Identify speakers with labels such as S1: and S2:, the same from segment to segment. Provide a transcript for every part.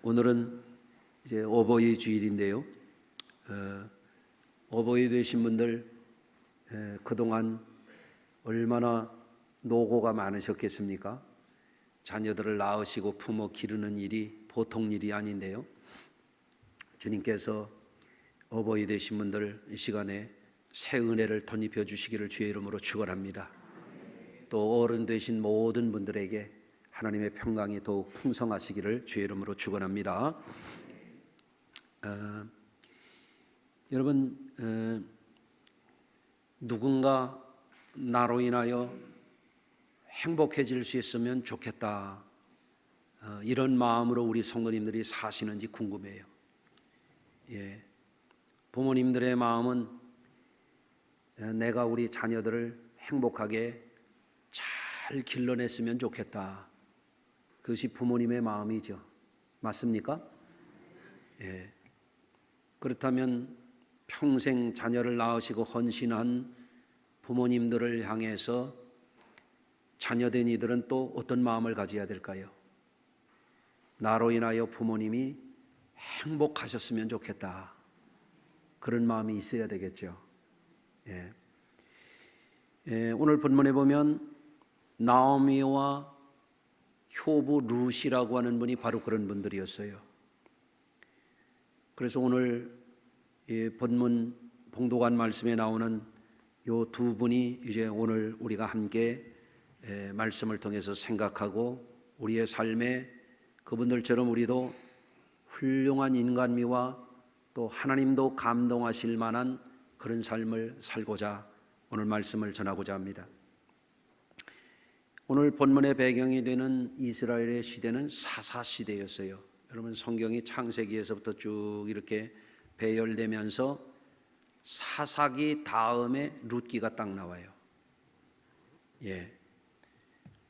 S1: 오늘은 이제 어버이 주일인데요. 어버이 되신 분들 그동안 얼마나 노고가 많으셨겠습니까? 자녀들을 낳으시고 품어 기르는 일이 보통 일이 아닌데요. 주님께서 어버이 되신 분들 이 시간에 새 은혜를 덧입혀 주시기를 주의 이름으로 축원합니다. 또 어른 되신 모든 분들에게 하나님의 평강이 더욱 풍성하시기를 주의 이름으로 축원합니다. 여러분, 누군가 나로 인하여 행복해질 수 있으면 좋겠다, 이런 마음으로 우리 성도님들이 사시는지 궁금해요. 부모님들의 마음은 내가 우리 자녀들을 행복하게 잘 길러냈으면 좋겠다, 그것이 부모님의 마음이죠. 맞습니까? 그렇다면 평생 자녀를 낳으시고 헌신한 부모님들을 향해서 자녀된 이들은 또 어떤 마음을 가져야 될까요? 나로 인하여 부모님이 행복하셨으면 좋겠다, 그런 마음이 있어야 되겠죠. 오늘 본문에 보면 나오미와 효부 룻이라고 하는 분이 바로 그런 분들이었어요. 그래서 오늘 본문 봉독한 말씀에 나오는 요 두 분이 이제 오늘 우리가 함께 말씀을 통해서 생각하고 우리의 삶에 그분들처럼 우리도 훌륭한 인간미와 또 하나님도 감동하실 만한 그런 삶을 살고자 오늘 말씀을 전하고자 합니다. 오늘 본문의 배경이 되는 이스라엘의 시대는 사사 시대였어요. 여러분, 성경이 창세기에서부터 쭉 이렇게 배열되면서 사사기 다음에 룻기가 딱 나와요.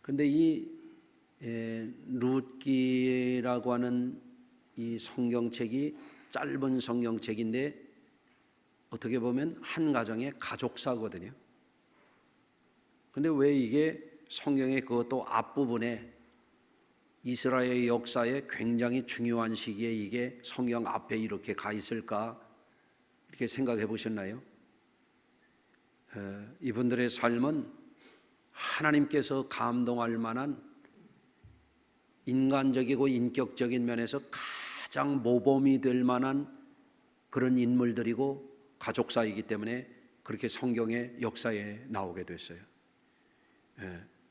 S1: 그런데 이 룻기라고 하는 이 성경책이 짧은 성경책인데 어떻게 보면 한 가정의 가족사거든요. 그런데 왜 이게 성경의 그것도 앞부분에 이스라엘의 역사에 굉장히 중요한 시기에 이게 성경 앞에 이렇게 가 있을까, 이렇게 생각해 보셨나요? 이분들의 삶은 하나님께서 감동할 만한 인간적이고 인격적인 면에서 가장 모범이 될 만한 그런 인물들이고 가족사이기 때문에 그렇게 성경의 역사에 나오게 됐어요.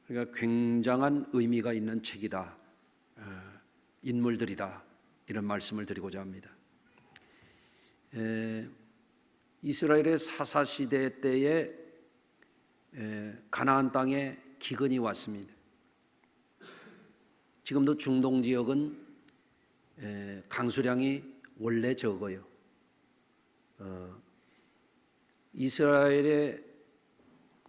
S1: 그러니까 굉장한 의미가 있는 책이다, 인물들이다, 이런 말씀을 드리고자 합니다. 이스라엘의 사사시대 때에 가나안 땅에 기근이 왔습니다. 지금도 중동 지역은 강수량이 원래 적어요. 이스라엘의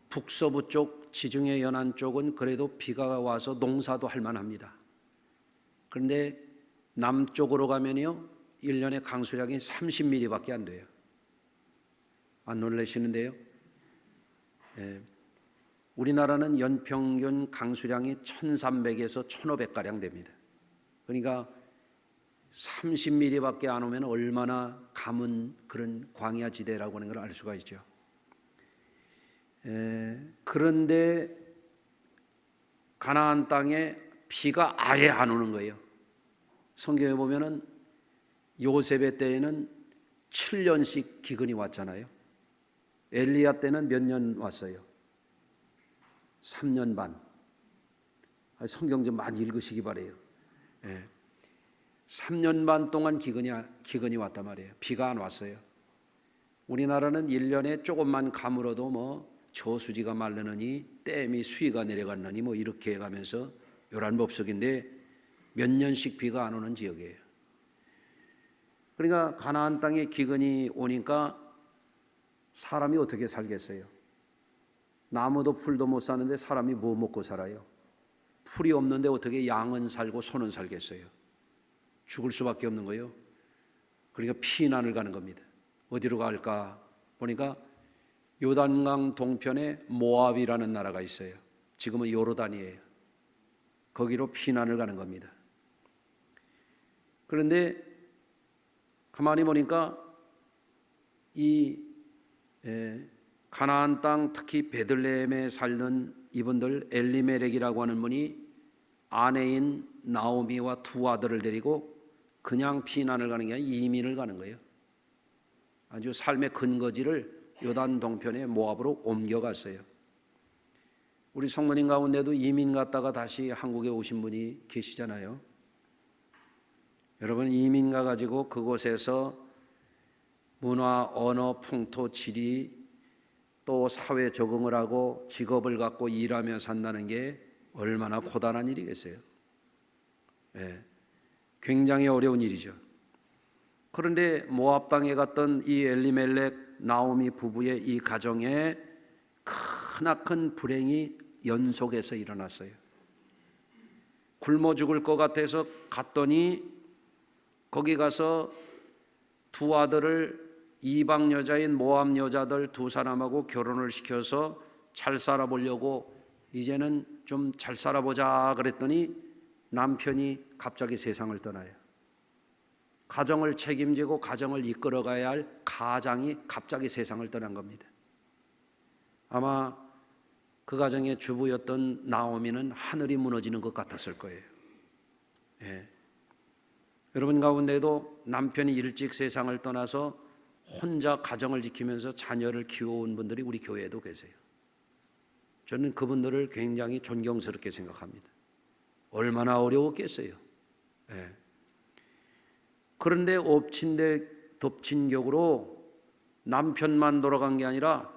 S1: 북서부 쪽, 지중해 연안 쪽은 그래도 비가 와서 농사도 할 만합니다. 그런데 남쪽으로 가면요, 1년에 강수량이 30mm밖에 안 돼요. 안 놀라시는데요? 우리나라는 연평균 강수량이 1300에서 1500가량 됩니다. 그러니까 30mm밖에 안 오면 얼마나 가문 그런 광야지대라고 하는 걸 알 수가 있죠. 그런데 가나안 땅에 비가 아예 안 오는 거예요. 성경에 보면은 요셉의 때에는 7년씩 기근이 왔잖아요. 엘리야 때는 몇 년 왔어요? 3년 반. 성경 좀 많이 읽으시기 바래요. 3년 반 동안 기근이 왔단 말이에요. 비가 안 왔어요. 우리나라는 1년에 조금만 가물어도 뭐 저수지가 마르느니 댐이 수위가 내려갔느니 뭐 이렇게 해가면서 요란법석인데 몇 년씩 비가 안 오는 지역이에요. 그러니까 가나안 땅에 기근이 오니까 사람이 어떻게 살겠어요? 나무도 풀도 못 사는데 사람이 뭐 먹고 살아요? 풀이 없는데 어떻게 양은 살고 소는 살겠어요? 죽을 수밖에 없는 거예요. 그러니까 피난을 가는 겁니다. 어디로 갈까 보니까 요단강 동편에 모압이라는 나라가 있어요. 지금은 요르단이에요. 거기로 피난을 가는 겁니다. 그런데 가만히 보니까 이 가나안 땅, 특히 베들레헴에 살던 이분들 엘리멜렉이라고 하는 분이 아내인 나오미와 두 아들을 데리고 그냥 피난을 가는 게 아니라 이민을 가는 거예요. 아주 삶의 근거지를 요단 동편의 모압으로 옮겨갔어요. 우리 성도님 가운데도 이민 갔다가 다시 한국에 오신 분이 계시잖아요. 여러분, 이민 가가지고 그곳에서 문화, 언어, 풍토, 지리, 또 사회 적응을 하고 직업을 갖고 일하며 산다는 게 얼마나 고단한 일이겠어요. 굉장히 어려운 일이죠. 그런데 모압 땅에 갔던 이 엘리멜렉 나오미 부부의 이 가정에 크나큰 불행이 연속해서 일어났어요. 굶어 죽을 것 같아서 갔더니 거기 가서 두 아들을 이방 여자인 모압 여자들 두 사람하고 결혼을 시켜서 잘 살아보려고 이제는 좀 잘 살아보자 그랬더니 남편이 갑자기 세상을 떠나요. 가정을 책임지고 가정을 이끌어가야 할 가장이 갑자기 세상을 떠난 겁니다. 아마 그 가정의 주부였던 나오미는 하늘이 무너지는 것 같았을 거예요. 여러분 가운데도 남편이 일찍 세상을 떠나서 혼자 가정을 지키면서 자녀를 키워온 분들이 우리 교회에도 계세요. 저는 그분들을 굉장히 존경스럽게 생각합니다. 얼마나 어려웠겠어요. 그런데 엎친 데 덮친 격으로 남편만 돌아간 게 아니라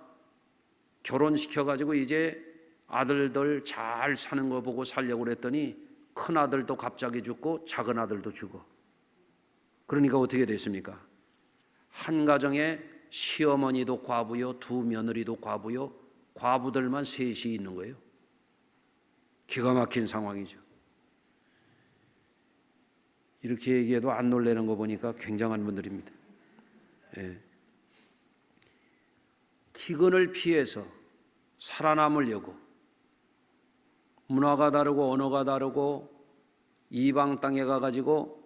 S1: 결혼시켜가지고 이제 아들들 잘 사는 거 보고 살려고 그랬더니 큰 아들도 갑자기 죽고 작은 아들도 죽어. 그러니까 어떻게 됐습니까? 한 가정에 시어머니도 과부요, 두 며느리도 과부요, 과부들만 셋이 있는 거예요. 기가 막힌 상황이죠. 이렇게 얘기해도 안 놀라는 거 보니까 굉장한 분들입니다. 기근을 피해서 살아남으려고 문화가 다르고 언어가 다르고 이방 땅에 가가지고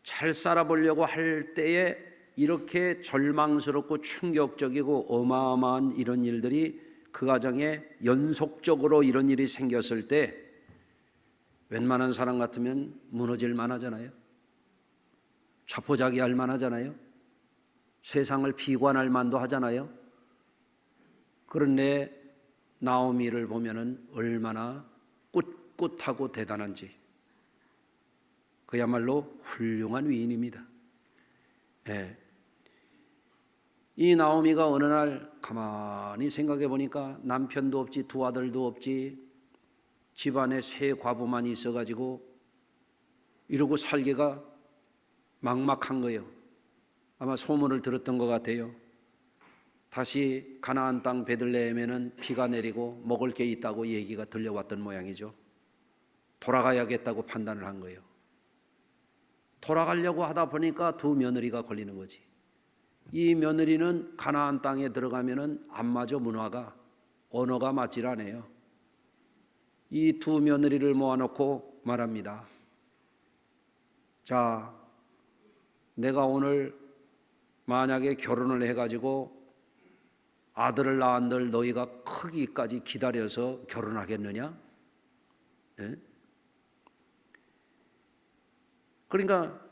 S1: 잘 살아보려고 할 때에 이렇게 절망스럽고 충격적이고 어마어마한 이런 일들이 그 가정에 연속적으로 이런 일이 생겼을 때 웬만한 사람 같으면 무너질 만하잖아요. 자포자기할 만하잖아요. 세상을 비관할 만도 하잖아요. 그런데 나오미를 보면은 얼마나 꿋꿋하고 대단한지, 그야말로 훌륭한 위인입니다. 이 나오미가 어느 날 가만히 생각해 보니까 남편도 없지, 두 아들도 없지, 집안에 세 과부만 있어가지고 이러고 살기가 막막한 거예요. 아마 소문을 들었던 것 같아요. 다시 가나안 땅 베들레헴에는 비가 내리고 먹을 게 있다고 얘기가 들려왔던 모양이죠. 돌아가야겠다고 판단을 한 거예요. 돌아가려고 하다 보니까 두 며느리가 걸리는 거지. 이 며느리는 가나안 땅에 들어가면은 안 맞아, 문화가, 언어가 맞질 않아요. 이 두 며느리를 모아놓고 말합니다. 자, 내가 오늘 만약에 결혼을 해가지고 아들을 낳은들 너희가 크기까지 기다려서 결혼하겠느냐? 그러니까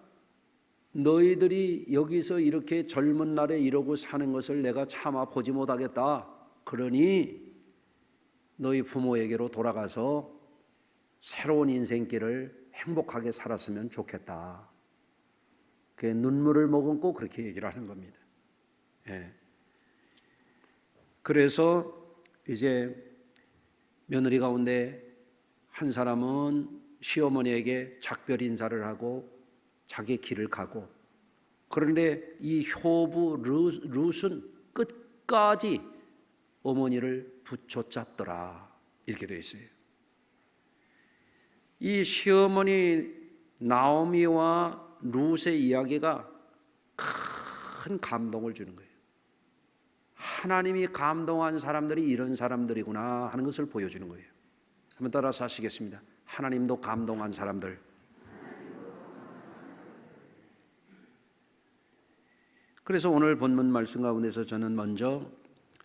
S1: 너희들이 여기서 이렇게 젊은 날에 이러고 사는 것을 내가 차마 보지 못하겠다. 그러니 너희 부모에게로 돌아가서 새로운 인생길을 행복하게 살았으면 좋겠다. 그게 눈물을 머금고 그렇게 얘기를 하는 겁니다. 그래서 이제 며느리 가운데 한 사람은 시어머니에게 작별 인사를 하고 자기 길을 가고, 그런데 이 효부 룻은 끝까지 어머니를 붙여짰더라, 이렇게 되어 있어요. 이 시어머니 나오미와 룻의 이야기가 큰 감동을 주는 거예요. 하나님이 감동한 사람들이 이런 사람들이구나 하는 것을 보여주는 거예요. 한번 따라서 하시겠습니다. 하나님도 감동한 사람들, 그래서 오늘 본문 말씀 가운데서 저는 먼저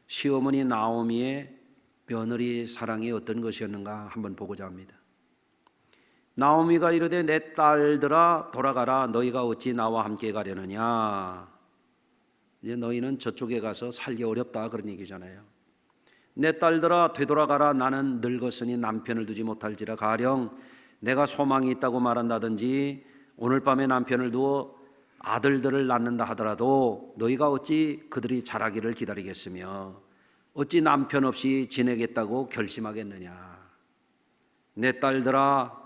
S1: 시어머니 나오미의 며느리 사랑이 어떤 것이었는가 한번 보고자 합니다. 나오미가 이르되 내 딸들아 돌아가라. 너희가 어찌 나와 함께 가려느냐. 이제 너희는 저쪽에 가서 살기 어렵다 그런 얘기잖아요. 내 딸들아 되돌아가라. 나는 늙었으니 남편을 두지 못할지라. 가령 내가 소망이 있다고 말한다든지 오늘 밤에 남편을 두어 아들들을 낳는다 하더라도 너희가 어찌 그들이 자라기를 기다리겠으며 어찌 남편 없이 지내겠다고 결심하겠느냐. 내 딸들아,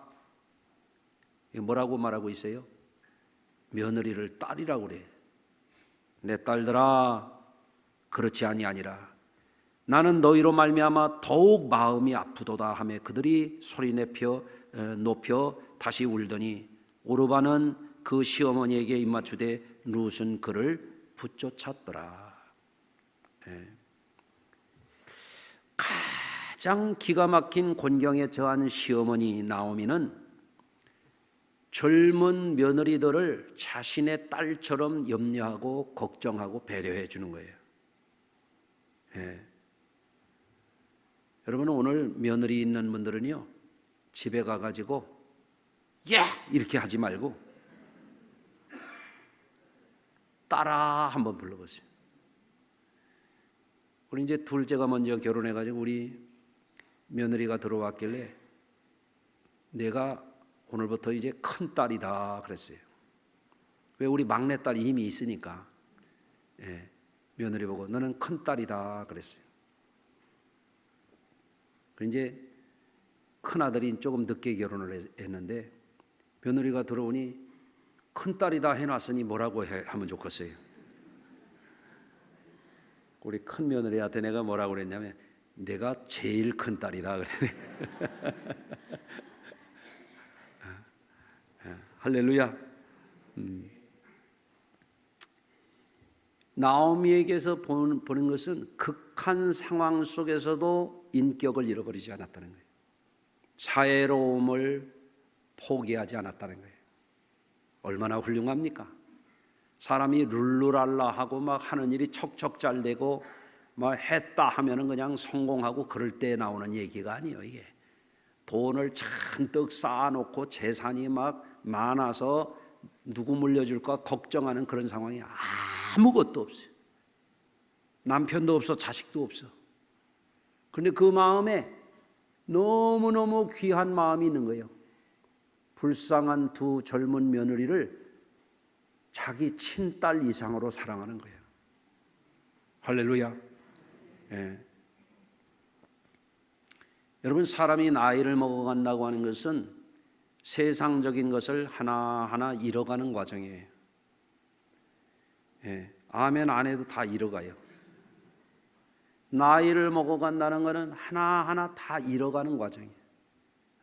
S1: 뭐라고 말하고 있어요? 며느리를 딸이라고 그래. 내 딸들아, 그렇지 아니하니라. 나는 너희로 말미암아 더욱 마음이 아프도다 하며 그들이 소리 높여 다시 울더니 오르바는 그 시어머니에게 입맞추되 룻은 그를 붙쫓았더라. 가장 기가 막힌 곤경에 처한 시어머니 나오미는 젊은 며느리들을 자신의 딸처럼 염려하고 걱정하고 배려해 주는 거예요. 여러분 오늘 며느리 있는 분들은요 집에 가가지고 이렇게 하지 말고 딸아 한번 불러보세요. 우리 이제 둘째가 먼저 결혼해가지고 우리 며느리가 들어왔길래 내가 오늘부터 이제 큰 딸이다 그랬어요. 왜 우리 막내딸이 이미 있으니까. 며느리 보고 너는 큰 딸이다 그랬어요. 이제 큰 아들이 조금 늦게 결혼을 했는데 며느리가 들어오니 큰 딸이다 해놨으니 뭐라고 하면 좋겠어요. 우리 큰 며느리한테 내가 뭐라고 그랬냐면 내가 제일 큰 딸이다 그랬더니 할렐루야. 나오미에게서 보는 것은 극한 상황 속에서도 인격을 잃어버리지 않았다는 거예요. 자애로움을 포기하지 않았다는 거예요. 얼마나 훌륭합니까? 사람이 룰루랄라 하고 막 하는 일이 척척 잘 되고 막 했다 하면은 그냥 성공하고 그럴 때 나오는 얘기가 아니에요. 이게 돈을 잔뜩 쌓아놓고 재산이 막 많아서 누구 물려줄까 걱정하는 그런 상황이 아무것도 없어요. 남편도 없어 자식도 없어. 그런데 그 마음에 너무너무 귀한 마음이 있는 거예요. 불쌍한 두 젊은 며느리를 자기 친딸 이상으로 사랑하는 거예요. 할렐루야. 여러분 사람이 나이를 먹어간다고 하는 것은 세상적인 것을 하나하나 잃어가는 과정이에요. 아멘 안 해도 다 잃어가요. 나이를 먹어간다는 것은 하나하나 다 잃어가는 과정이에요.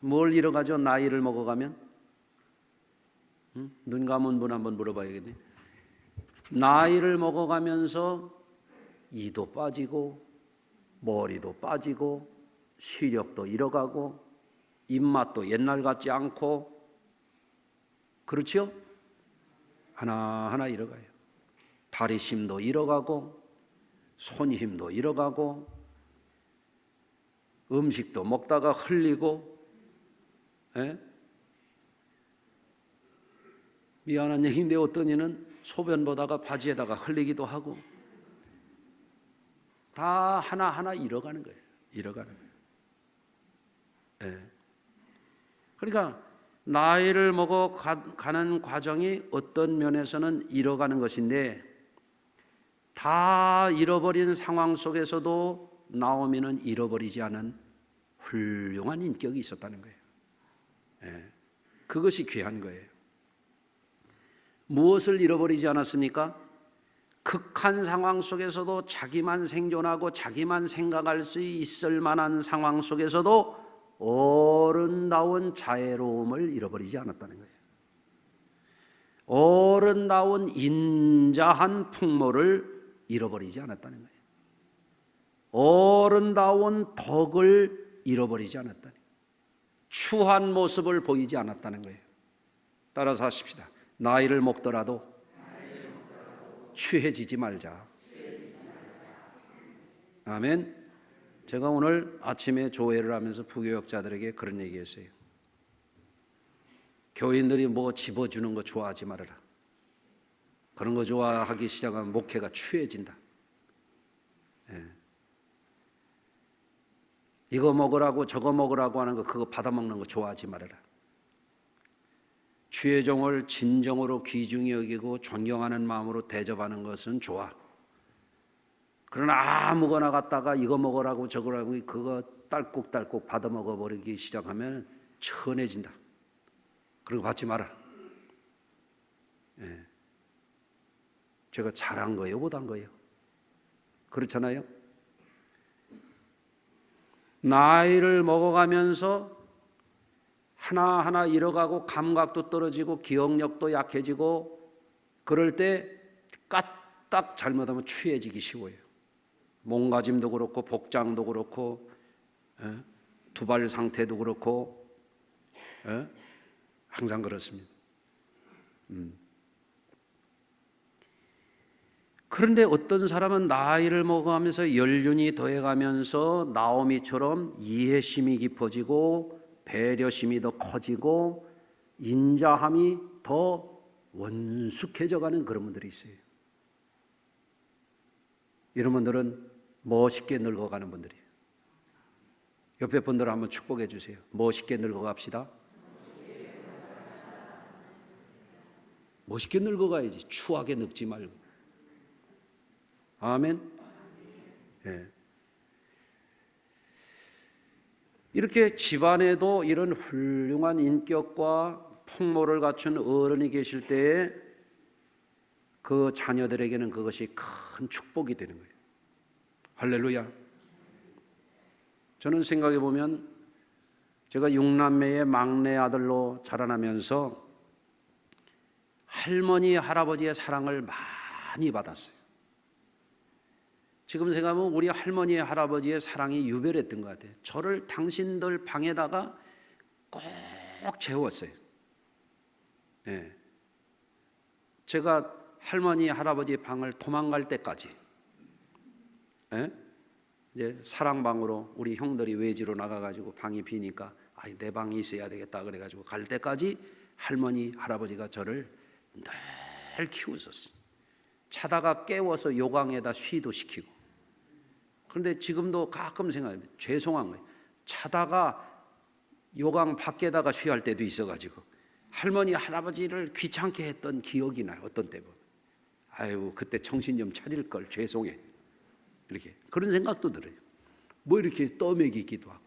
S1: 뭘 잃어가죠? 나이를 먹어가면? 눈 감은 분 한번 물어봐야겠네. 나이를 먹어가면서 이도 빠지고 머리도 빠지고 시력도 잃어가고 입맛도 옛날 같지 않고 그렇죠? 하나하나 잃어가요. 다리 힘도 잃어가고 손 힘도 잃어가고 음식도 먹다가 흘리고 미안한 얘기인데 어떤 이는 소변 보다가 바지에다가 흘리기도 하고 다 하나하나 잃어가는 거예요. 잃어가는 거예요. 그러니까 나이를 먹어가는 과정이 어떤 면에서는 잃어가는 것인데 다 잃어버린 상황 속에서도 나오미는 잃어버리지 않은 훌륭한 인격이 있었다는 거예요. 그것이 귀한 거예요. 무엇을 잃어버리지 않았습니까? 극한 상황 속에서도 자기만 생존하고 자기만 생각할 수 있을 만한 상황 속에서도 어른다운 자애로움을 잃어버리지 않았다는 거예요. 어른다운 인자한 풍모를 잃어버리지 않았다는 거예요. 어른다운 덕을 잃어버리지 않았다는 거예요. 추한 모습을 보이지 않았다는 거예요. 따라서 하십시다. 나이를 먹더라도 취해지지 말자. 아멘. 제가 오늘 아침에 조회를 하면서 부교역자들에게 그런 얘기했어요. 교인들이 뭐 집어주는 거 좋아하지 말아라. 그런 거 좋아하기 시작하면 목회가 취해진다. 예. 이거 먹으라고 저거 먹으라고 하는 거, 그거 받아먹는 거 좋아하지 말아라. 주의 종을 진정으로 귀중히 여기고 존경하는 마음으로 대접하는 것은 좋아. 그러나 아무거나 갖다가 이거 먹으라고 저거라고 그거 딸꾹딸꾹 받아먹어 버리기 시작하면 천해진다. 그런 거 받지 마라. 예. 제가 잘한 거예요, 못한 거예요? 그렇잖아요. 나이를 먹어가면서 하나하나 잃어가고 감각도 떨어지고 기억력도 약해지고 그럴 때 까딱 잘못하면 취해지기 쉬워요. 몸가짐도 그렇고 복장도 그렇고 두발 상태도 그렇고 항상 그렇습니다. 그런데 어떤 사람은 나이를 먹어가면서 연륜이 더해가면서 나오미처럼 이해심이 깊어지고 배려심이 더 커지고 인자함이 더 원숙해져가는 그런 분들이 있어요. 이런 분들은 멋있게 늙어가는 분들이에요. 옆에 분들을 한번 축복해 주세요. 멋있게 늙어갑시다. 멋있게 늙어가야지. 추하게 늙지 말고. 아멘. 예. 이렇게 집안에도 이런 훌륭한 인격과 풍모를 갖춘 어른이 계실 때에 그 자녀들에게는 그것이 큰 축복이 되는 거예요. 할렐루야. 저는 생각해 보면 제가 6남매의 막내 아들로 자라나면서 할머니, 할아버지의 사랑을 많이 받았어요. 지금 생각하면 우리 할머니, 할아버지의 사랑이 유별했던 것 같아요. 저를 당신들 방에다가 꼭 재웠어요. 네. 제가 할머니, 할아버지 방을 도망갈 때까지, 네? 이제 사랑방으로 우리 형들이 외지로 나가가지고 방이 비니까 내 방이 있어야 되겠다 그래가지고 갈 때까지 할머니, 할아버지가 저를 늘 키우셨어요. 자다가 깨워서 요강에다 쉬도 시키고. 그런데 지금도 가끔 생각해요. 죄송한 거예요. 자다가 요강 밖에다가 쉬할 때도 있어가지고 할머니, 할아버지를 귀찮게 했던 기억이 나요. 어떤 때 보면. 아유, 그때 정신 좀 차릴 걸, 죄송해. 이렇게 그런 생각도 들어요. 뭐 이렇게 떠먹이기도 하고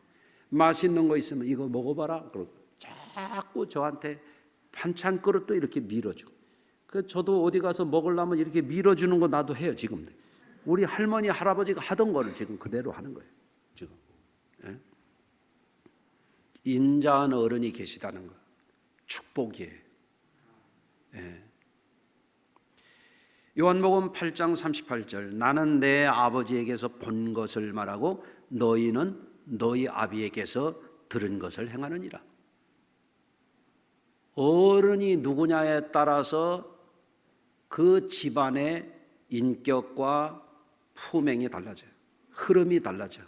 S1: 맛있는 거 있으면 이거 먹어봐라 그러고 자꾸 저한테 반찬 그릇도 이렇게 밀어주고. 그래서 저도 어디 가서 먹으려면 이렇게 밀어주는 거 나도 해요. 지금 우리 할머니, 할아버지가 하던 거를 지금 그대로 하는 거예요. 지금 인자한 어른이 계시다는 거 축복이에요. 요한복음 8장 38절 나는 내 아버지에게서 본 것을 말하고 너희는 너희 아비에게서 들은 것을 행하느니라. 어른이 누구냐에 따라서 그 집안의 인격과 품행이 달라져요. 흐름이 달라져.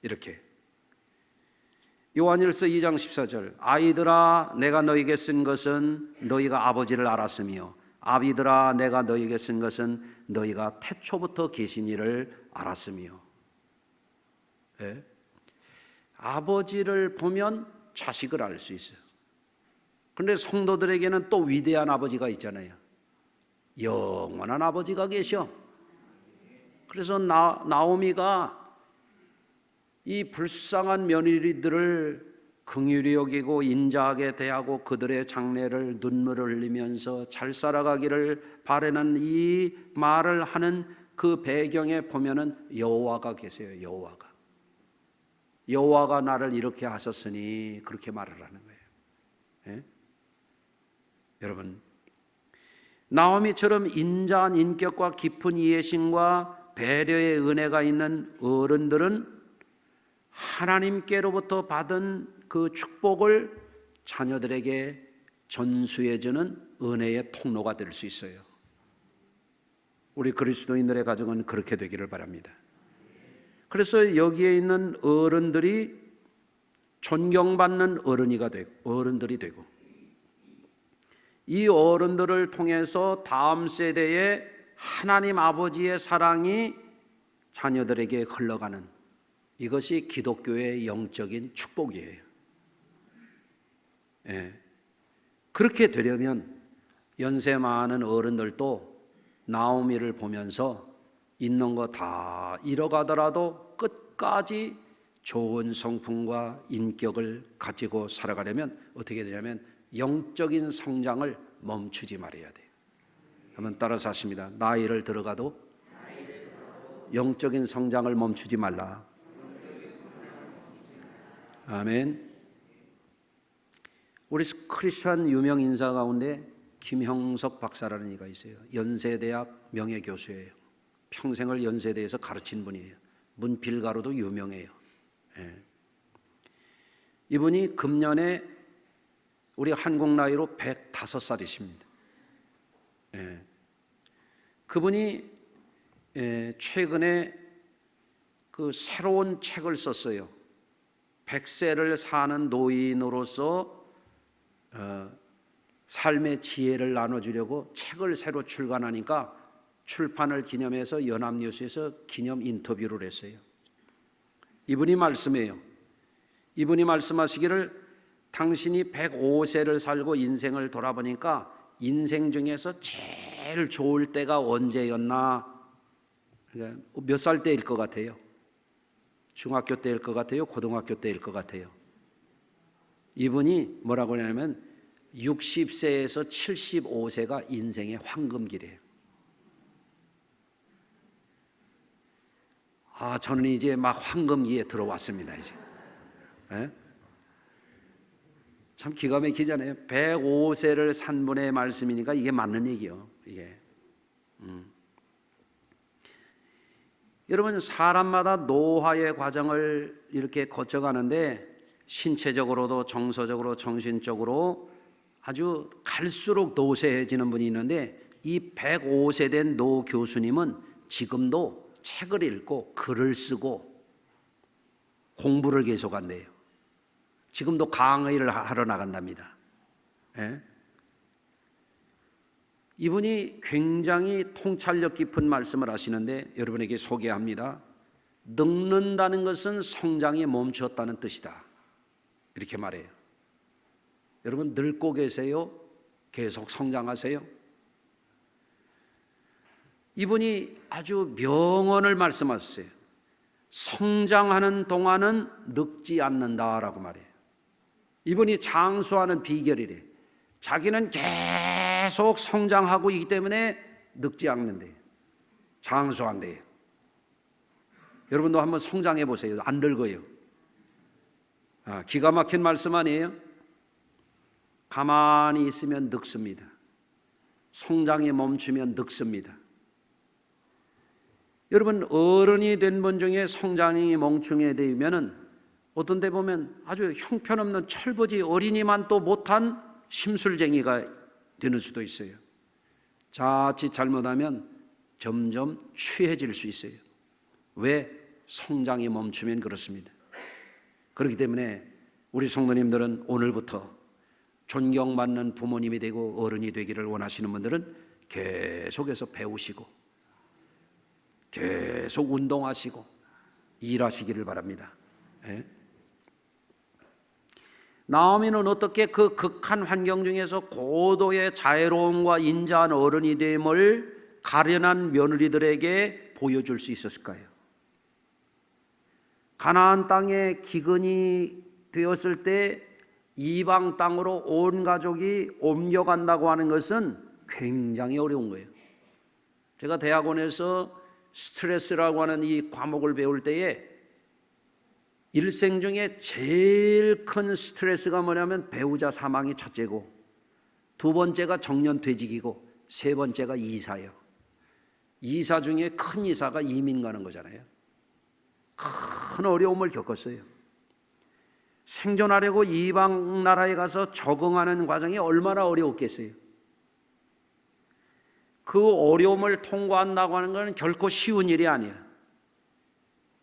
S1: 이렇게 요한일서 2장 14절 아이들아 내가 너희에게 쓴 것은 너희가 아버지를 알았으며 아비들아 내가 너희에게 쓴 것은 너희가 태초부터 계신 이를 알았으며. 네? 아버지를 보면 자식을 알 수 있어요. 그런데 성도들에게는 또 위대한 아버지가 있잖아요. 영원한 아버지가 계셔. 그래서 나오미가 이 불쌍한 며느리들을 긍휼히 여기고 인자하게 대하고 그들의 장래를 눈물을 흘리면서 잘 살아가기를 바라는 이 말을 하는 그 배경에 보면은 여호와가 계세요. 여호와가 나를 이렇게 하셨으니 그렇게 말을 하는 거예요. 예? 여러분 나오미처럼 인자한 인격과 깊은 이해심과 배려의 은혜가 있는 어른들은 하나님께로부터 받은 그 축복을 자녀들에게 전수해주는 은혜의 통로가 될 수 있어요. 우리 그리스도인들의 가정은 그렇게 되기를 바랍니다. 그래서 여기에 있는 어른들이 존경받는 어른들이 되고 이 어른들을 통해서 다음 세대에 하나님 아버지의 사랑이 자녀들에게 흘러가는 이것이 기독교의 영적인 축복이에요. 예. 그렇게 되려면 연세 많은 어른들도 나오미를 보면서 있는 거 다 잃어가더라도 끝까지 좋은 성품과 인격을 가지고 살아가려면 어떻게 되냐면 영적인 성장을 멈추지 말아야 돼요. 한번 따라서 하십니다. 나이를 들어가도 영적인 성장을 멈추지 말라. 아멘. 우리 크리스찬 유명 인사 가운데 김형석 박사라는 이가 있어요. 연세대학 명예교수예요. 평생을 연세대에서 가르친 분이에요. 문필가로도 유명해요. 예. 이분이 금년에 우리 한국 나이로 105살이십니다. 예. 그분이 최근에 그 새로운 책을 썼어요. 100세를 사는 노인으로서 삶의 지혜를 나눠주려고 책을 새로 출간하니까 출판을 기념해서 연합뉴스에서 기념 인터뷰를 했어요. 이분이 말씀해요. 이분이 말씀하시기를 당신이 105세를 살고 인생을 돌아보니까 인생 중에서 제일 좋을 때가 언제였나? 그러니까 몇 살 때일 것 같아요? 중학교 때일 것 같아요? 고등학교 때일 것 같아요? 이분이 뭐라고 하냐면 60세에서 75세가 인생의 황금기래요. 저는 이제 막 황금기에 들어왔습니다. 이제. 네? 참 기가 막히잖아요. 105세를 산 분의 말씀이니까 이게 맞는 얘기요. 이게. 여러분 사람마다 노화의 과정을 이렇게 거쳐가는데 신체적으로도 정서적으로 정신적으로 아주 갈수록 노쇠해지는 분이 있는데 이 105세 된 노 교수님은 지금도 책을 읽고 글을 쓰고 공부를 계속한대요. 지금도 강의를 하러 나간답니다. 예? 이분이 굉장히 통찰력 깊은 말씀을 하시는데 여러분에게 소개합니다. 늙는다는 것은 성장이 멈추었다는 뜻이다. 이렇게 말해요. 여러분 늙고 계세요? 계속 성장하세요? 이분이 아주 명언을 말씀하셨어요. 성장하는 동안은 늙지 않는다라고 말해요. 이분이 장수하는 비결이래. 자기는 계속 성장하고 있기 때문에 늙지 않는데 장수한대요. 여러분도 한번 성장해 보세요. 안 늙어요. 기가 막힌 말씀 아니에요? 가만히 있으면 늙습니다. 성장이 멈추면 늙습니다. 여러분 어른이 된 분 중에 성장이 멈추게 되면은 어떤 데 보면 아주 형편없는 철부지 어린이만 또 못한 심술쟁이가 되는 수도 있어요. 자칫 잘못하면 점점 취해질 수 있어요. 왜? 성장이 멈추면 그렇습니다. 그렇기 때문에 우리 성도님들은 오늘부터 존경받는 부모님이 되고 어른이 되기를 원하시는 분들은 계속해서 배우시고 계속 운동하시고 일하시기를 바랍니다. 예? 나오미는 어떻게 그 극한 환경 중에서 고도의 자애로움과 인자한 어른이 됨을 가련한 며느리들에게 보여줄 수 있었을까요? 가나안 땅에 기근이 되었을 때 이방 땅으로 온 가족이 옮겨간다고 하는 것은 굉장히 어려운 거예요. 제가 대학원에서 스트레스라고 하는 이 과목을 배울 때에 일생 중에 제일 큰 스트레스가 뭐냐면 배우자 사망이 첫째고 두 번째가 정년퇴직이고 세 번째가 이사예요. 이사 중에 큰 이사가 이민 가는 거잖아요. 큰 어려움을 겪었어요. 생존하려고 이방 나라에 가서 적응하는 과정이 얼마나 어려웠겠어요. 그 어려움을 통과한다고 하는 것은 결코 쉬운 일이 아니에요.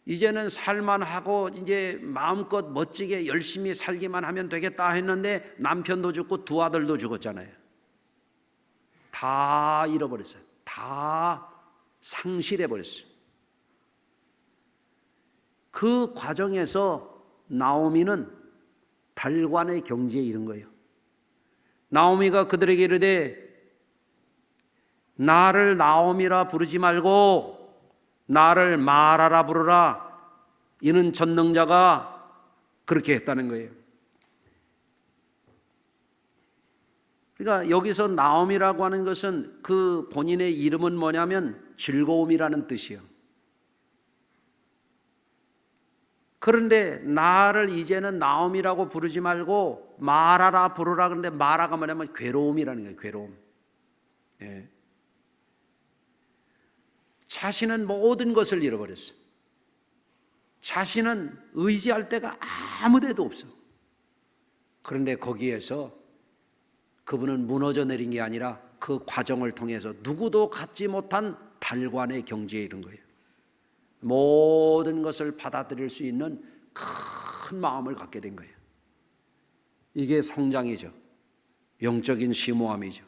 S1: 이제는 살만하고 이제 마음껏 멋지게 열심히 살기만 하면 되겠다 했는데 남편도 죽고 두 아들도 죽었잖아요. 다 잃어버렸어요. 다 상실해버렸어요. 그 과정에서 나오미는 달관의 경지에 이른 거예요. 나오미가 그들에게 이르되 나를 나오미라 부르지 말고 나를 마라라 부르라. 이는 전능자가 그렇게 했다는 거예요. 그러니까 여기서 나오미라고 하는 것은 그 본인의 이름은 뭐냐면 즐거움이라는 뜻이에요. 그런데 나를 이제는 나오미라고 부르지 말고 마라라 부르라. 그런데 마라가 뭐냐면 괴로움이라는 거예요. 괴로움. 예. 자신은 모든 것을 잃어버렸어. 자신은 의지할 데가 아무 데도 없어. 그런데 거기에서 그분은 무너져 내린 게 아니라 그 과정을 통해서 누구도 갖지 못한 달관의 경지에 이른 거예요. 모든 것을 받아들일 수 있는 큰 마음을 갖게 된 거예요. 이게 성장이죠. 영적인 심오함이죠.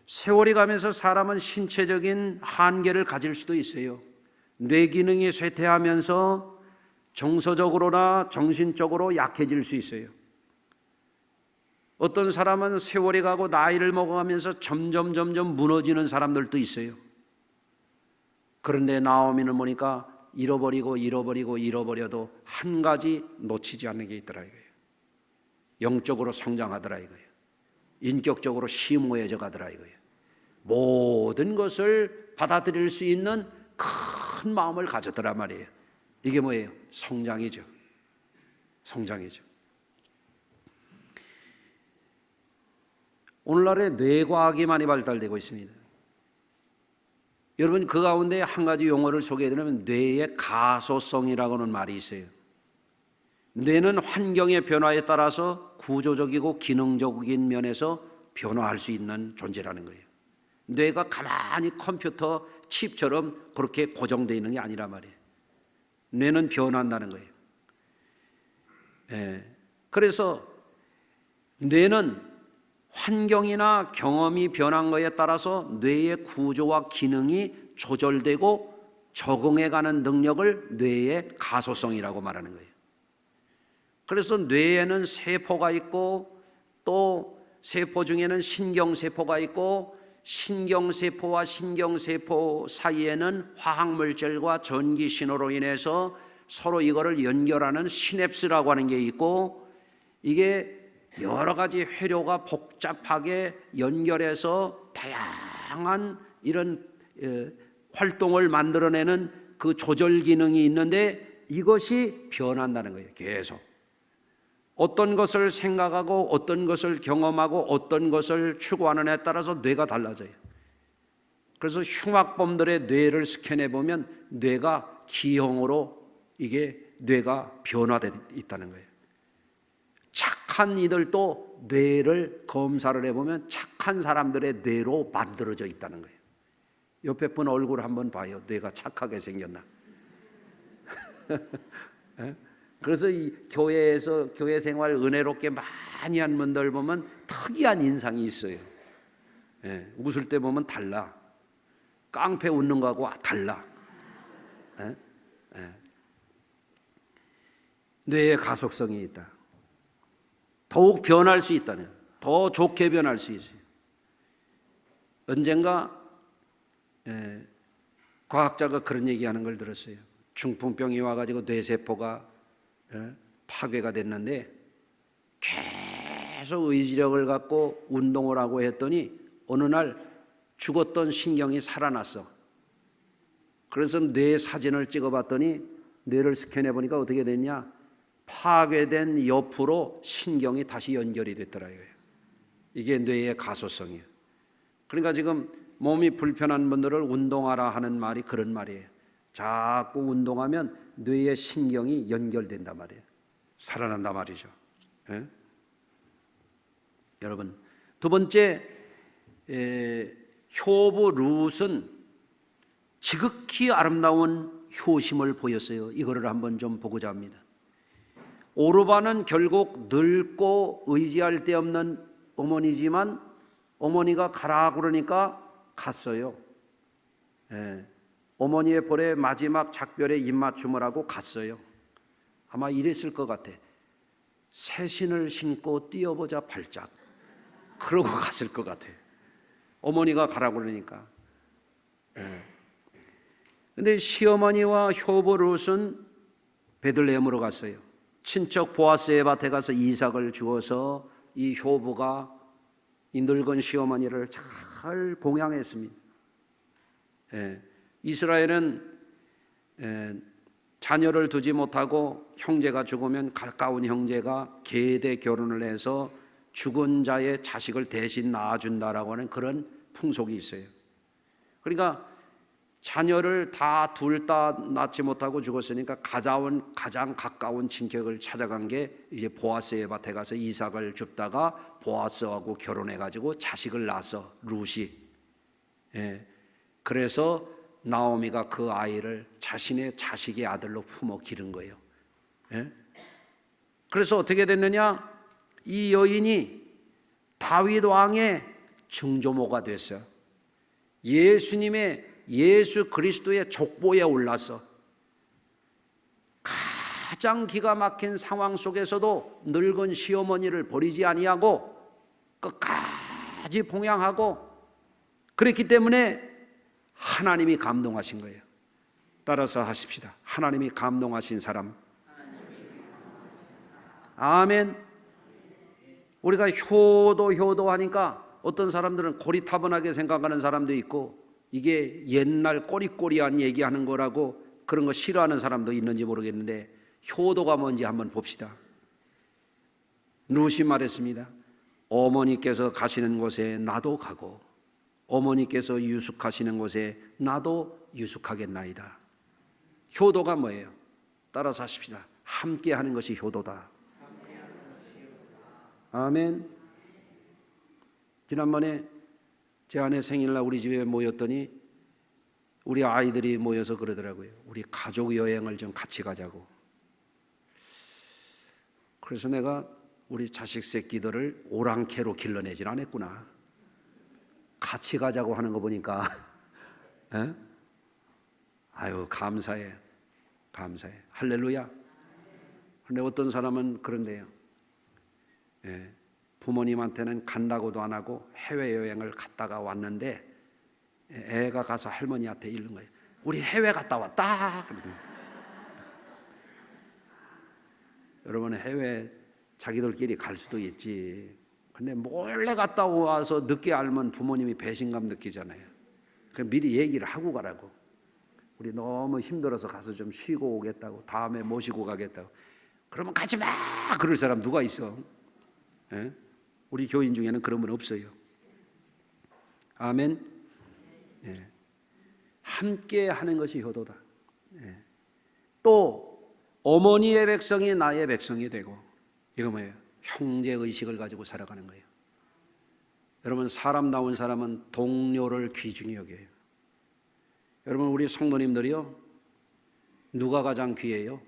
S1: 세월이 가면서 사람은 신체적인 한계를 가질 수도 있어요. 뇌 기능이 쇠퇴하면서 정서적으로나 정신적으로 약해질 수 있어요. 어떤 사람은 세월이 가고 나이를 먹어가면서 점점 무너지는 사람들도 있어요. 그런데 나오미는 보니까 잃어버려도 한 가지 놓치지 않는 게 있더라 이거예요. 영적으로 성장하더라 이거예요. 인격적으로 심오해져 가더라 이거예요. 모든 것을 받아들일 수 있는 큰 마음을 가졌더라 말이에요. 이게 뭐예요? 성장이죠. 성장이죠. 오늘날에 뇌과학이 많이 발달되고 있습니다. 여러분 그 가운데 한 가지 용어를 소개해드리면 뇌의 가소성이라고 하는 말이 있어요. 뇌는 환경의 변화에 따라서 구조적이고 기능적인 면에서 변화할 수 있는 존재라는 거예요. 뇌가 가만히 컴퓨터 칩처럼 그렇게 고정되어 있는 게 아니란 말이에요. 뇌는 변한다는 거예요. 그래서 뇌는 환경이나 경험이 변한 것에 따라서 뇌의 구조와 기능이 조절되고 적응해가는 능력을 뇌의 가소성이라고 말하는 거예요. 그래서 뇌에는 세포가 있고 또 세포 중에는 신경세포가 있고 신경세포와 신경세포 사이에는 화학물질과 전기신호로 인해서 서로 이거를 연결하는 시냅스라고 하는 게 있고 이게 여러 가지 회로가 복잡하게 연결해서 다양한 이런 활동을 만들어내는 그 조절 기능이 있는데 이것이 변한다는 거예요. 계속 어떤 것을 생각하고 어떤 것을 경험하고 어떤 것을 추구하느냐에 따라서 뇌가 달라져요. 그래서 흉악범들의 뇌를 스캔해 보면 뇌가 기형으로 이게 뇌가 변화되어 있다는 거예요. 착한 이들도 뇌를 검사를 해보면 착한 사람들의 뇌로 만들어져 있다는 거예요. 옆에 분 얼굴 한번 봐요. 뇌가 착하게 생겼나? 그래서 이 교회에서 교회 생활 은혜롭게 많이 한 분들 보면 특이한 인상이 있어요. 웃을 때 보면 달라. 깡패 웃는 거하고 달라. 뇌의 가속성이 있다. 더욱 변할 수 있다는, 더 좋게 변할 수 있어요. 언젠가 과학자가 그런 얘기하는 걸 들었어요. 중풍병이 와가지고 뇌세포가 파괴가 됐는데 계속 의지력을 갖고 운동을 하고 했더니 어느 날 죽었던 신경이 살아났어. 그래서 뇌 사진을 찍어봤더니 뇌를 스캔해 보니까 어떻게 됐냐? 파괴된 옆으로 신경이 다시 연결이 됐더라 이거예요. 이게 뇌의 가소성이에요. 그러니까 지금 몸이 불편한 분들을 운동하라 하는 말이 그런 말이에요. 자꾸 운동하면 뇌의 신경이 연결된단 말이에요. 살아난단 말이죠. 여러분 두 번째 효부 룻은 지극히 아름다운 효심을 보였어요. 이거를 한번 좀 보고자 합니다. 오르바는 결국 늙고 의지할 데 없는 어머니지만 어머니가 가라 그러니까 갔어요. 어머니의 볼에 마지막 작별에 입맞춤을 하고 갔어요. 아마 이랬을 것 같아. 새 신을 신고 뛰어보자 발작. 그러고 갔을 것 같아. 어머니가 가라고 그러니까. 근데 시어머니와 효부 룻은 베들레헴으로 갔어요. 친척 보아스의 밭에 가서 이삭을 주어서 이 효부가 이 늙은 시어머니를 잘 봉양했습니다. 이스라엘은 자녀를 두지 못하고 형제가 죽으면 가까운 형제가 계대 결혼을 해서 죽은 자의 자식을 대신 낳아준다라고 하는 그런 풍속이 있어요. 그러니까 자녀를 둘 다 낳지 못하고 죽었으니까 가장 가까운 친척을 찾아간 게 이제 보아스의 밭에 가서 이삭을 줍다가 보아스하고 결혼해가지고 자식을 낳아서 룻이. 그래서 나오미가 그 아이를 자신의 자식의 아들로 품어 기른 거예요. 그래서 어떻게 됐느냐? 이 여인이 다윗 왕의 증조모가 됐어요. 예수 그리스도의 족보에 올라서 가장 기가 막힌 상황 속에서도 늙은 시어머니를 버리지 아니하고 끝까지 봉양하고 그랬기 때문에 하나님이 감동하신 거예요. 따라서 하십시다. 하나님이 감동하신 사람. 아멘. 우리가 효도 하니까 어떤 사람들은 고리타분하게 생각하는 사람도 있고 이게 옛날 꼬리꼬리한 얘기하는 거라고 그런 거 싫어하는 사람도 있는지 모르겠는데 효도가 뭔지 한번 봅시다. 룻이 말했습니다. 어머니께서 가시는 곳에 나도 가고 어머니께서 유숙하시는 곳에 나도 유숙하겠나이다. 효도가 뭐예요? 따라서 하십시다. 함께 하는 것이 효도다. 아멘. 지난번에 제 아내 생일날 우리 집에 모였더니 우리 아이들이 모여서 그러더라고요. 우리 가족 여행을 좀 같이 가자고. 그래서 내가 우리 자식 새끼들을 오랑캐로 길러내진 않았구나. 같이 가자고 하는 거 보니까 아유 감사해. 할렐루야. 그런데 어떤 사람은 그런데요. 부모님한테는 간다고도 안 하고 해외여행을 갔다가 왔는데 애가 가서 할머니한테 이런 거예요. 우리 해외 갔다 왔다. 여러분 해외 자기들끼리 갈 수도 있지. 근데 몰래 갔다 와서 늦게 알면 부모님이 배신감 느끼잖아요. 그럼 미리 얘기를 하고 가라고. 우리 너무 힘들어서 가서 좀 쉬고 오겠다고. 다음에 모시고 가겠다고. 그러면 가지 마. 그럴 사람 누가 있어? 우리 교인 중에는 그런 분 없어요. 아멘. 함께 하는 것이 효도다. 또 어머니의 백성이 나의 백성이 되고 이거 뭐예요? 형제의식을 가지고 살아가는 거예요. 여러분 사람다운 사람은 동료를 귀중히 여겨요. 여러분 우리 성도님들이요 누가 가장 귀해요?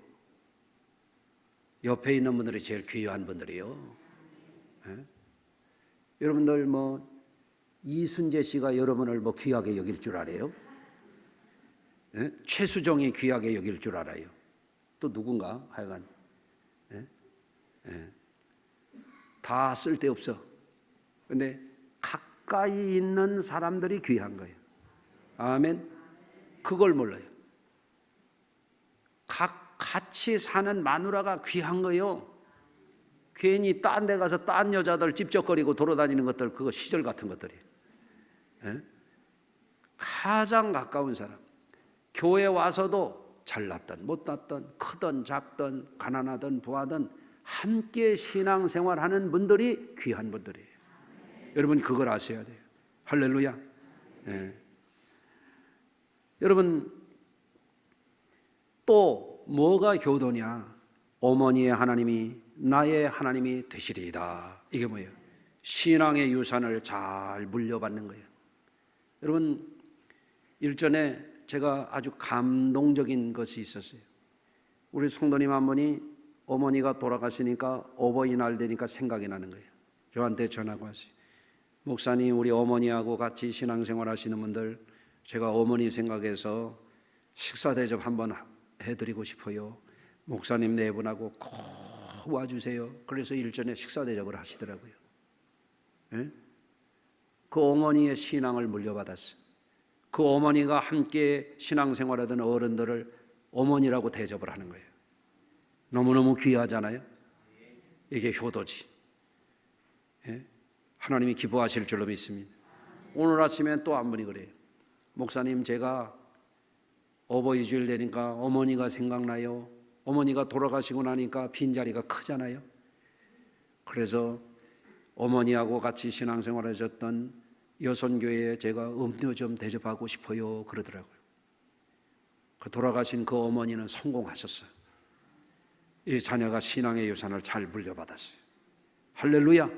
S1: 옆에 있는 분들이 제일 귀한 분들이요. 여러분들 이순재 씨가 여러분을 귀하게 여길 줄 알아요? 최수정이 귀하게 여길 줄 알아요? 또 누군가 하여간 다 쓸데없어. 근데 가까이 있는 사람들이 귀한 거예요. 아멘. 그걸 몰라요. 같이 사는 마누라가 귀한 거예요. 괜히 딴 데 가서 딴 여자들 찝쩍거리고 돌아다니는 것들 그거 시절 같은 것들이. 가장 가까운 사람. 교회 와서도 잘났든 못났든 크든 작든 가난하든 부하든 함께 신앙생활하는 분들이 귀한 분들이에요. 여러분 그걸 아셔야 돼요. 할렐루야. 여러분 또 뭐가 효도냐? 어머니의 하나님이 나의 하나님이 되시리이다. 이게 뭐예요? 신앙의 유산을 잘 물려받는 거예요. 여러분, 일전에 제가 아주 감동적인 것이 있었어요. 우리 성도님 한 분이 어머니가 돌아가시니까 어버이날 되니까 생각이 나는 거예요. 저한테 전화가 왔어요. 목사님, 우리 어머니하고 같이 신앙생활 하시는 분들, 제가 어머니 생각해서 식사 대접 한번 해드리고 싶어요. 목사님 네 분하고 꼭 와주세요. 그래서 일전에 식사 대접을 하시더라고요. 예? 그 어머니의 신앙을 물려받았어요. 그 어머니가 함께 신앙생활하던 어른들을 어머니라고 대접을 하는 거예요. 너무너무 귀하잖아요. 이게 효도지. 예? 하나님이 기뻐하실 줄로 믿습니다. 오늘 아침에 또 한 분이 그래요. 목사님, 제가 어버이 주일 되니까 어머니가 생각나요. 어머니가 돌아가시고 나니까 빈자리가 크잖아요. 그래서 어머니하고 같이 신앙생활 하셨던 여선교회에 제가 음료 좀 대접하고 싶어요 그러더라고요. 그 돌아가신 그 어머니는 성공하셨어요. 이 자녀가 신앙의 유산을 잘 물려받았어요. 할렐루야.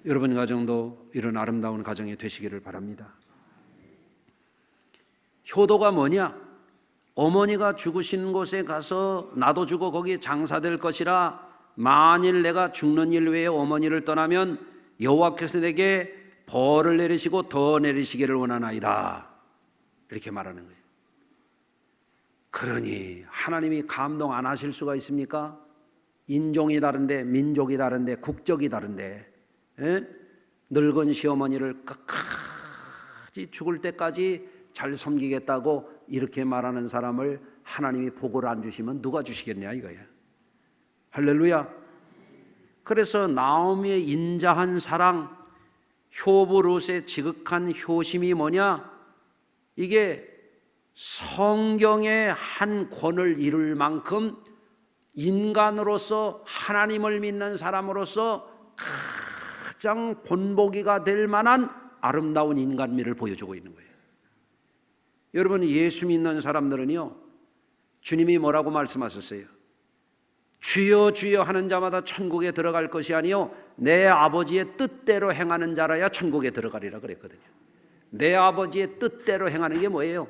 S1: 여러분 가정도 이런 아름다운 가정이 되시기를 바랍니다. 효도가 뭐냐? 어머니가 죽으신 곳에 가서 나도 죽어 거기 장사될 것이라 만일 내가 죽는 일 외에 어머니를 떠나면 여호와께서 내게 벌을 내리시고 더 내리시기를 원하나이다. 이렇게 말하는 거예요. 그러니 하나님이 감동 안 하실 수가 있습니까? 인종이 다른데, 민족이 다른데, 국적이 다른데, 예? 늙은 시어머니를 끝까지 죽을 때까지 잘 섬기겠다고 이렇게 말하는 사람을 하나님이 복을 안 주시면 누가 주시겠냐 이거야. 할렐루야. 그래서 나오미의 인자한 사랑, 효부 룻의 지극한 효심이 뭐냐? 이게 성경의 한 권을 이룰 만큼 인간으로서, 하나님을 믿는 사람으로서 가장 본보기가 될 만한 아름다운 인간미를 보여주고 있는 거예요. 여러분, 예수 믿는 사람들은요, 주님이 뭐라고 말씀하셨어요? 주여 주여 하는 자마다 천국에 들어갈 것이 아니요 내 아버지의 뜻대로 행하는 자라야 천국에 들어가리라 그랬거든요. 내 아버지의 뜻대로 행하는 게 뭐예요?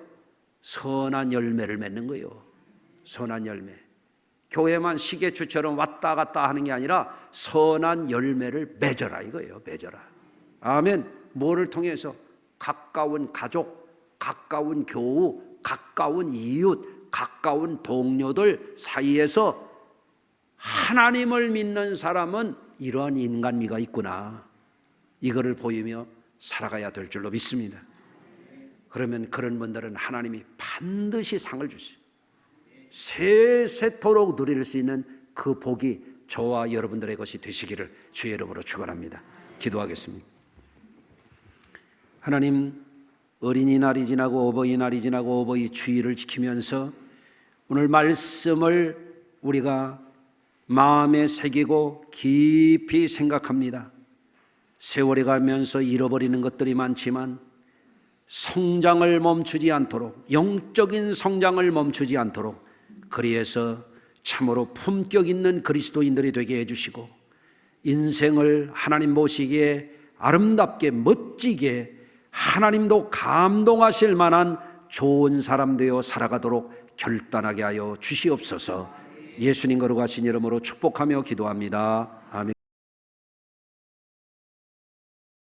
S1: 선한 열매를 맺는 거예요. 선한 열매. 교회만 시계추처럼 왔다 갔다 하는 게 아니라 선한 열매를 맺어라 이거예요. 맺어라. 아멘. 뭐를 통해서? 가까운 가족, 가까운 교우, 가까운 이웃, 가까운 동료들 사이에서 하나님을 믿는 사람은 이러한 인간미가 있구나, 이거를 보이며 살아가야 될 줄로 믿습니다. 그러면 그런 분들은 하나님이 반드시 상을 주시죠. 세세토록 누릴 수 있는 그 복이 저와 여러분들의 것이 되시기를 주의 이름으로 축원합니다. 기도하겠습니다. 하나님, 어린이날이 지나고 어버이날이 지나고 어버이 주일을 지키면서 오늘 말씀을 우리가 마음에 새기고 깊이 생각합니다. 세월이 가면서 잃어버리는 것들이 많지만 성장을 멈추지 않도록, 영적인 성장을 멈추지 않도록 그리해서 참으로 품격 있는 그리스도인들이 되게 해주시고 인생을 하나님 보시기에 아름답게 멋지게 하나님도 감동하실 만한 좋은 사람 되어 살아가도록 결단하게 하여 주시옵소서. 예수님 거룩하신 이름으로 축복하며 기도합니다. 아멘.